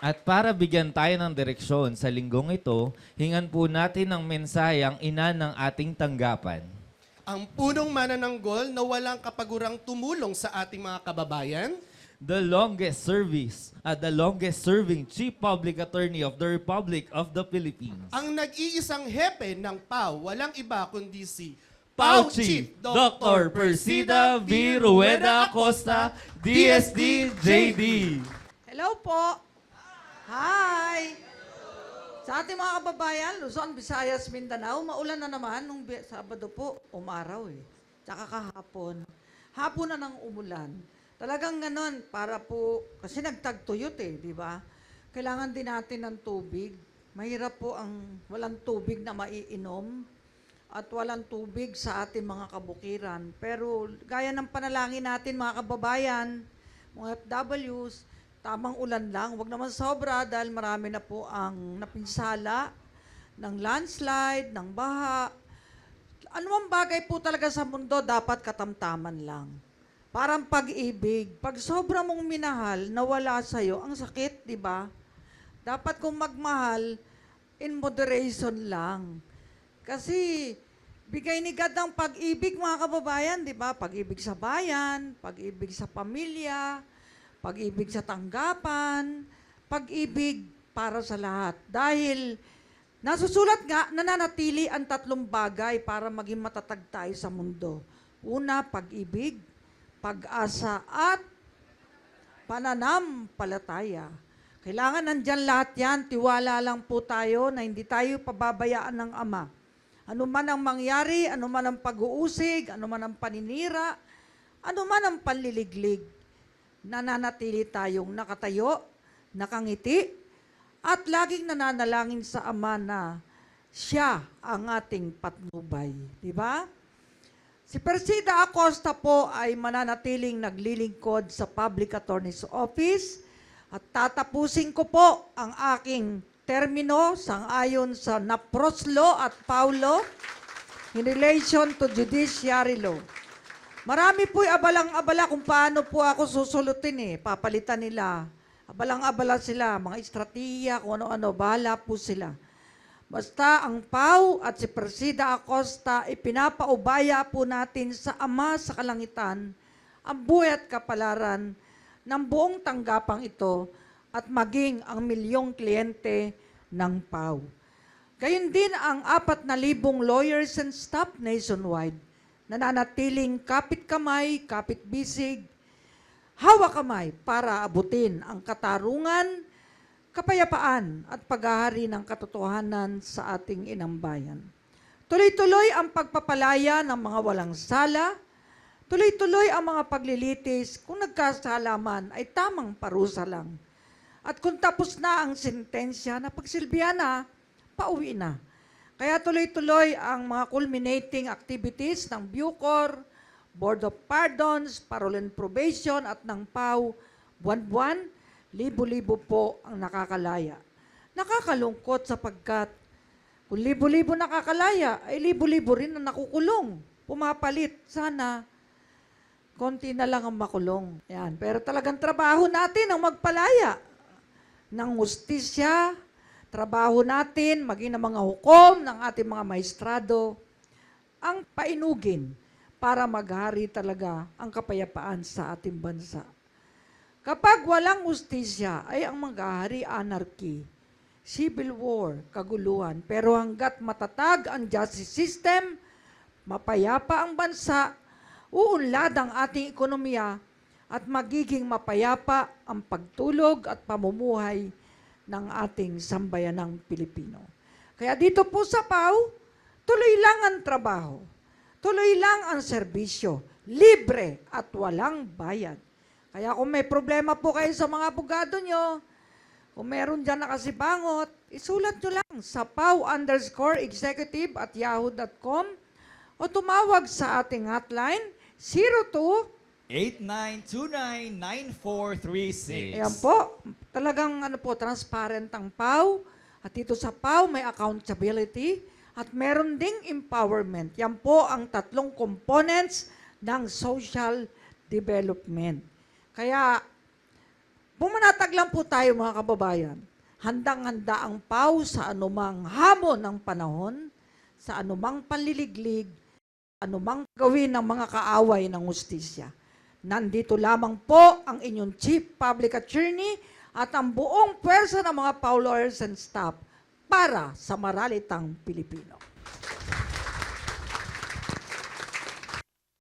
At para bigyan tayo ng direksyon sa linggong ito, hingan po natin ng mensahe ang ina ng ating tanggapan. Ang punong manananggol na walang kapagurang tumulong sa ating mga kababayan, The longest serving Chief Public Attorney of the Republic of the Philippines. ang nag-iisang hepe ng PAW, walang iba kundi si PAW Chief Dr. Persida V. Rueda Acosta, DSD JD. Hello po. Hi. Sa ating mga kababayan, Luzon, Visayas, Mindanao, maulan na naman nung Sabado po, umaraw eh. Tsaka kahapon. Hapon na nang umulan. Talagang ganon, para po, kasi nagtagtuyot eh, di ba? Kailangan din natin ng tubig. Mahirap po ang walang tubig na maiinom at walang tubig sa ating mga kabukiran. Pero gaya ng panalangin natin mga kababayan, mga FWs, tamang ulan lang, wag naman sobra dahil marami na po ang napinsala ng landslide, ng baha. Anumang bagay po talaga sa mundo dapat katamtaman lang. Parang pag-ibig, pag sobra mong minahal, nawala sa'yo, ang sakit, di ba? Dapat kung magmahal, in moderation lang. Kasi bigay ni God ang pag-ibig mga kababayan, di ba? Pag-ibig sa bayan, pag-ibig sa pamilya, pag-ibig sa tanggapan, pag-ibig para sa lahat. Dahil nasusulat nga, nananatili ang tatlong bagay para maging matatag tayo sa mundo. Una, pag-ibig, pag-asa, at pananampalataya. Kailangan nandyan lahat yan. Tiwala lang po tayo na hindi tayo pababayaan ng Ama. Ano man ang mangyari, ano man ang pag-uusig, ano man ang paninira, ano man ang panliliglig, nananatili tayong nakatayo, nakangiti, at laging nananalangin sa Ama na siya ang ating patnubay. Di ba? Si Persida Acosta po ay mananatiling naglilingkod sa Public Attorney's Office at tatapusin ko po ang aking termino sang-ayon sa NAPROS Law at PAW Law in relation to judiciary law. Marami po'y abalang-abala kung paano po ako susulutin eh. Papalitan nila. Abalang-abala sila, mga estratiya, kung ano-ano, bahala po sila. Basta ang PAW at si Persida Acosta, ipinapaubaya po natin sa Ama sa Kalangitan ang buhay at kapalaran ng buong tanggapang ito at maging ang milyong kliyente ng PAW. Gayun din ang 4,000 lawyers and staff nationwide nananatiling kapit kamay, kapit bisig, hawak kamay para abutin ang katarungan, kapayapaan at paghahari ng katotohanan sa ating inang bayan. Tuloy-tuloy ang pagpapalaya ng mga walang sala, tuloy-tuloy ang mga paglilitis kung nagkasala man ay tamang parusa lang. At kung tapos na ang sentensya na pagsilbihan na, pauwi na. Kaya tuloy-tuloy ang mga culminating activities ng Bucor, Board of Pardons, Parole and Probation at ng PAW, buwan-buwan, libo-libo po ang nakakalaya. Nakakalungkot sapagkat kung libo-libo nakakalaya, ay libo-libo rin ang nakukulong. Pumapalit. Sana konti na lang ang makulong. Yan. Pero talagang trabaho natin ang magpalaya ng hustisya, trabaho natin, maging ng mga hukom, ng ating mga maestrado, ang painugin para maghari talaga ang kapayapaan sa ating bansa. Kapag walang hustisya, ay ang maghahari anarchy, civil war, kaguluhan. Pero hanggat matatag ang justice system, mapayapa ang bansa, uunlad ang ating ekonomiya, at magiging mapayapa ang pagtulog at pamumuhay ng ating sambayanang Pilipino. Kaya dito po sa PAW, tuloy lang ang trabaho, tuloy lang ang serbisyo, libre at walang bayad. Kaya kung may problema po kayo sa mga abogado nyo, kung meron dyan nakasibangot, isulat nyo lang sa paw_executive@yahoo.com o tumawag sa ating hotline 02 89299436. Ayan po, talagang transparent ang PAW. At dito sa PAW may accountability at meron ding empowerment. Yan po ang tatlong components ng social development. Kaya Pumanatag lang po tayo mga kababayan. Handang-handa ang PAW sa anumang hamon ng panahon, sa anumang panliliglig, anumang gawin ng mga kaaway ng hustisya. Nandito lamang po ang inyong Chief Public Attorney at ang buong pwersa ng mga PAW lawyers and staff para sa maralitang Pilipino.